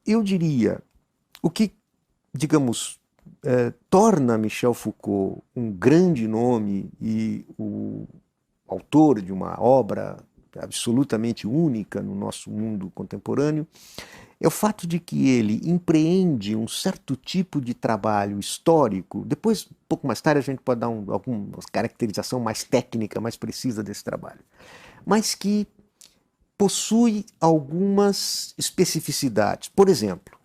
Eu diria, o que, digamos, torna Michel Foucault um grande nome e o autor de uma obra absolutamente única no nosso mundo contemporâneo, é o fato de que ele empreende um certo tipo de trabalho histórico. Depois, um pouco mais tarde, a gente pode dar alguma caracterização mais técnica, mais precisa desse trabalho, mas que possui algumas especificidades. Por exemplo,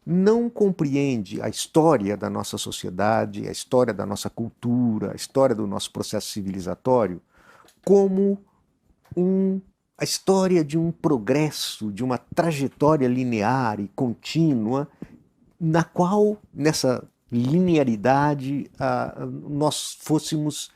não compreende a história da nossa sociedade, a história da nossa cultura, a história do nosso processo civilizatório como a história de um progresso, de uma trajetória linear e contínua, na qual, nessa linearidade, nós fôssemos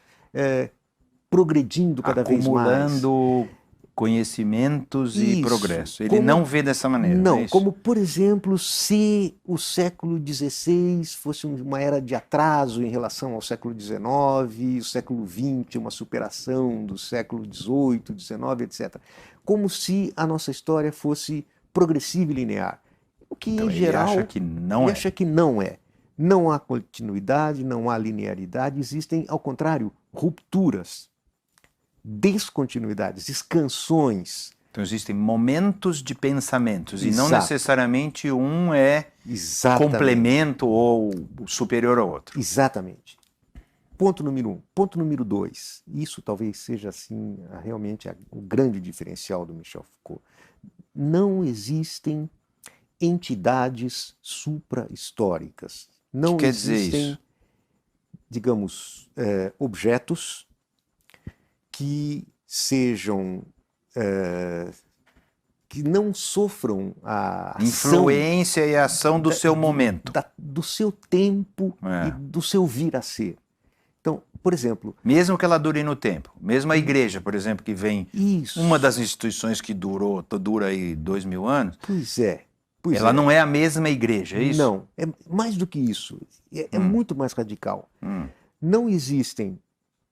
progredindo cada vez mais. Acumulando conhecimentos e progresso. Ele Como, não vê dessa maneira. Não, é isso? como, por exemplo, se o século XVI fosse uma era de atraso em relação ao século XIX, o século XX uma superação do século XVIII, XIX, etc. Como se a nossa história fosse progressiva e linear. O que, Então, em geral, ele acha que não acha que não é. Não há continuidade, não há linearidade, existem, ao contrário, rupturas, descontinuidades, escansões. Então existem momentos de pensamentos. Exato. E não necessariamente um é complemento ou superior ao outro. Exatamente. Ponto número 1. Ponto número 2. Isso talvez seja assim realmente o grande diferencial do Michel Foucault. Não existem entidades supra-históricas. Não quer dizer existem, isso? digamos, objetos que sejam que não sofram a influência e a ação do seu momento, do seu tempo e do seu vir a ser. Então, por exemplo, mesmo que ela dure no tempo, mesmo a igreja, por exemplo, que vem uma das instituições que dura aí 2000 anos. Pois é. Ela não é a mesma igreja, é isso? Não, é mais do que isso. É muito mais radical. Não existem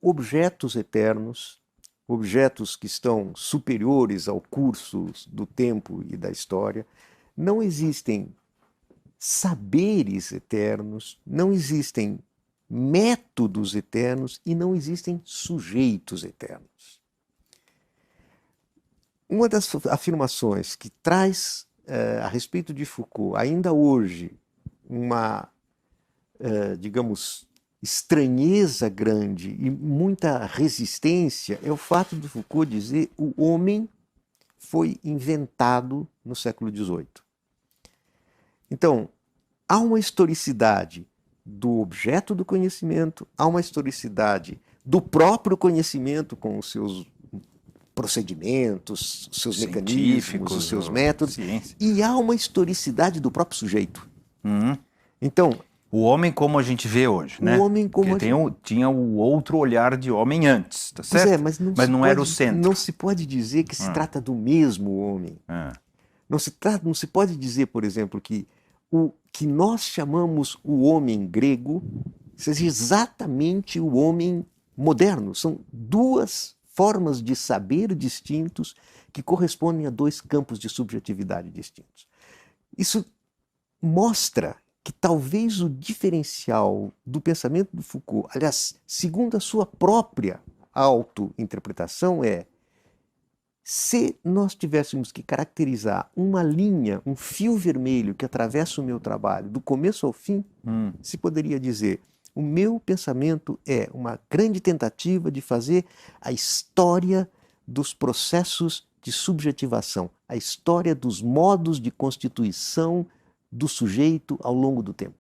objetos eternos, objetos que estão superiores ao curso do tempo e da história. Não existem saberes eternos, não existem métodos eternos e não existem sujeitos eternos. Uma das afirmações que traz a respeito de Foucault, ainda hoje, uma, digamos, estranheza grande e muita resistência é o fato de Foucault dizer que o homem foi inventado no século XVIII. Então, há uma historicidade do objeto do conhecimento, há uma historicidade do próprio conhecimento com os seus procedimentos, os seus mecanismos, os seus métodos, e há uma historicidade do próprio sujeito. Então, o homem como a gente vê hoje, né? O homem como tinha o outro olhar de homem antes, tá certo? Mas não era o centro. Não se pode dizer que se trata do mesmo homem. Não se pode dizer, por exemplo, que o que nós chamamos o homem grego seja exatamente o homem moderno. São duas formas de saber distintos que correspondem a dois campos de subjetividade distintos. Isso mostra que talvez o diferencial do pensamento do Foucault, aliás, segundo a sua própria autointerpretação, é: se nós tivéssemos que caracterizar uma linha, um fio vermelho que atravessa o meu trabalho do começo ao fim, se poderia dizer: o meu pensamento é uma grande tentativa de fazer a história dos processos de subjetivação, a história dos modos de constituição do sujeito ao longo do tempo.